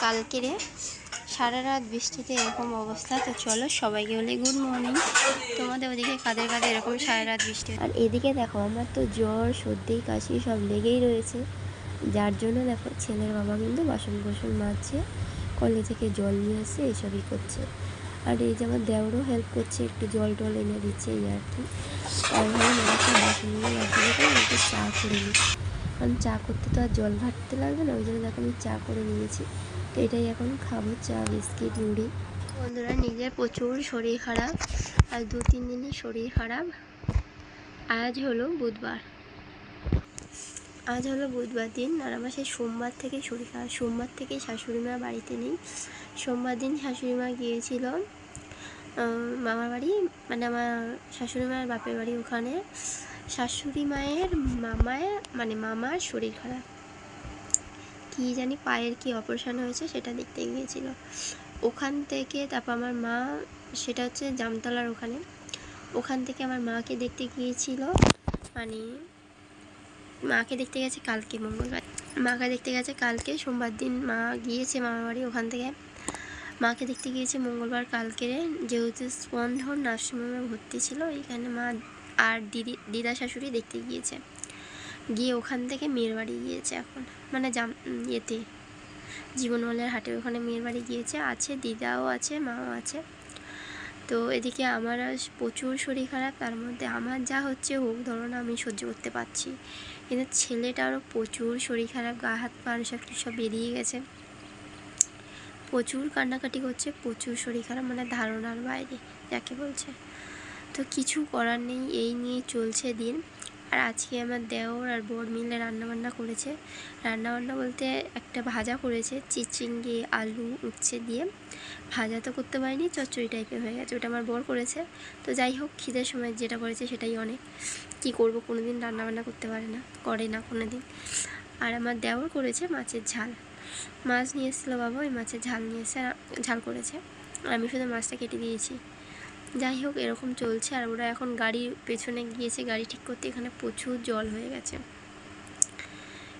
কালকেরে সারা রাত বৃষ্টিতে এরকম অবস্থা। তো চলো সবাইকে বলি গুড মর্নিং। তোমাদের ওদিকে কাদের কাদের এরকম সারা রাত বৃষ্টি? আর এদিকে দেখো আমার তো জ্বর সর্দি কাশি সব লেগেই রয়েছে, যার জন্য দেখো ছেলের বাবা কিন্তু বাসন কোসন মাজছে, কলে থেকে জল নিয়ে এসে এইসবই করছে। আর এই যে আমার দেওরও হেল্প করছে, একটু জল টল এনে দিচ্ছে এই আর কি। আর বাসনগুলো লাগিয়ে একটু চা করে নিই, কারণ চা করতে তো আর জল ঘাটতে লাগবে না, ওই জন্য দেখো আমি চা করে নিয়েছি। তো এটাই এখন খাবো, চা বিস্কিট মুড়ি। বন্ধুরা নিজের প্রচুর শরীর খারাপ, আর 2-3 দিনই শরীর খারাপ। আজ হলো বুধবার দিন, আর আমার সেই সোমবার থেকে শরীর খারাপ। সোমবার থেকে শাশুড়ি মা বাড়িতে নেই। সোমবার দিন শাশুড়ি মা গিয়েছিল মামার বাড়ি, মানে আমার শাশুড়ি মায়ের বাপের বাড়ি, ওখানে শাশুড়ি মায়ের মামার শরীর খারাপ, কি জানি পায়ের কি অপারেশন হয়েছে সেটা দেখতে গিয়েছিল। ওখান থেকে তারপর আমার মা, সেটা হচ্ছে জামতলার ওখান থেকে আমার মাকে দেখতে গিয়েছিল, মানে মাকে দেখতে গেছে কালকে মঙ্গলবার। মাকে দেখতে গেছে কালকে, সোমবার দিন মা গিয়েছে মামার বাড়ি, ওখান থেকে মাকে দেখতে গিয়েছে মঙ্গলবার কালকে। যেহেতু স্পন্দন নার্সিংহোমে ভর্তি ছিল, এখানে মা আর দিদা শাশুড়ি দেখতে গিয়েছে, গিয়ে ওখান থেকে মেয়ের বাড়ি গিয়েছে এখন, মানে জীবনমলের হাটের ওখানে মেয়ের বাড়ি গিয়েছে। আছে দিদাও আছে, মাও আছে। তো এদিকে আমার প্রচুর শরীর খারাপ, তার মধ্যে আমার যা হচ্ছে হোক, ধরো না আমি সহ্য করতে পারছি, কিন্তু ছেলেটারও প্রচুর শরীর খারাপ, গা হাত পা সব বেরিয়ে গেছে, প্রচুর কান্নাকাটি করছে, প্রচুর শরীর খারাপ, মানে ধারণার বাইরে যাকে বলছে। তো কিছু করার নেই, এই নিয়ে চলছে দিন। আর আজকে আমার দেওর আর বর মিলে রান্নাবান্না করেছে। রান্নাবান্না বলতে একটা ভাজা করেছে, চিচিঙ্গে আলু উচ্ছে দিয়ে। ভাজা তো করতে পারিনি, চচ্চড়ি টাইপের হয়ে গেছে, ওটা আমার বর করেছে। তো যাই হোক, খিদের সময় যেটা করেছে সেটাই অনেক। কি করব, কোনো দিন রান্নাবান্না করতে করে না কোনো দিন। আর আমার দেওর করেছে মাছের ঝাল, মাছ নিয়ে এসেছিলো বাবা, ওই মাছের ঝাল নিয়ে এসে ঝাল করেছে, আমি শুধু মাছটা কেটে দিয়েছি। যাই হোক, এরকম চলছে। আর ওরা এখন গাড়ির পেছনে গিয়েছে গাড়ি ঠিক করতে, এখানে প্রচুর জল হয়ে গেছে।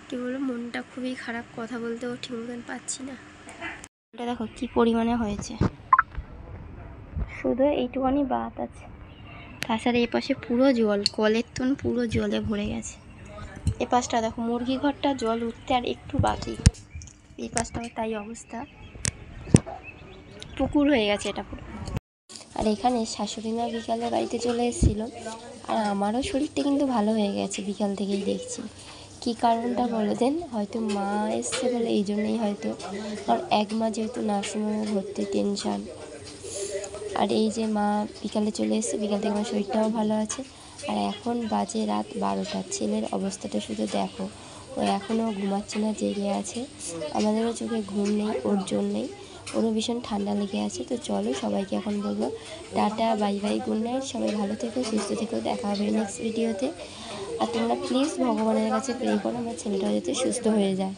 কি বলবো, মনটা খুবই খারাপ, কথা বলতেও ঠিক মতন পাচ্ছি না। এটা দেখো কি পরিমাণে হয়েছে, শুধু এইটুখানি বাত আছে, তাছাড়া এই পাশে পুরো জল, কলের তুন পুরো জলে ভরে গেছে। এ পাশটা দেখো মুরগি ঘরটা জল উঠতে আর একটু বাকি, এই পাশটাও তাই অবস্থা, পুকুর হয়ে গেছে এটা পুরো। আর এখানে শাশুড়ি মা বিকালে বাড়িতে চলে এসেছিলো, আর আমারও শরীরটা কিন্তু ভালো হয়ে গেছে বিকাল থেকেই দেখছি। কী কারণটা বলে দেন, হয়তো মা এসছে বলে এই জন্যই হয়তো, কারণ 1 মাস যেহেতু নার্সিংহোমে ভর্তি, টেনশান। আর এই যে মা বিকালে চলে এসছে, বিকাল থেকে আমার শরীরটাও ভালো আছে। আর এখন বাজে রাত 12টা, ছেলের অবস্থাটা শুধু দেখো, ও এখনও ঘুমাচ্ছে না, জেগে আছে। আমাদেরও চোখে ঘুম নেই ওর জন্যেই, ওরও ভীষণ ঠান্ডা লেগে আছে। তো চলো সবাইকে এখন বলবো tata, bye bye, good night, সবাই ভালো থেকো, সুস্থ থেকো, দেখা হবে নেক্সট ভিডিওতে। আর তোমরা প্লিজ ভগবানের কাছে প্রে করো আমার ছেলেটা যাতে সুস্থ হয়ে যায়।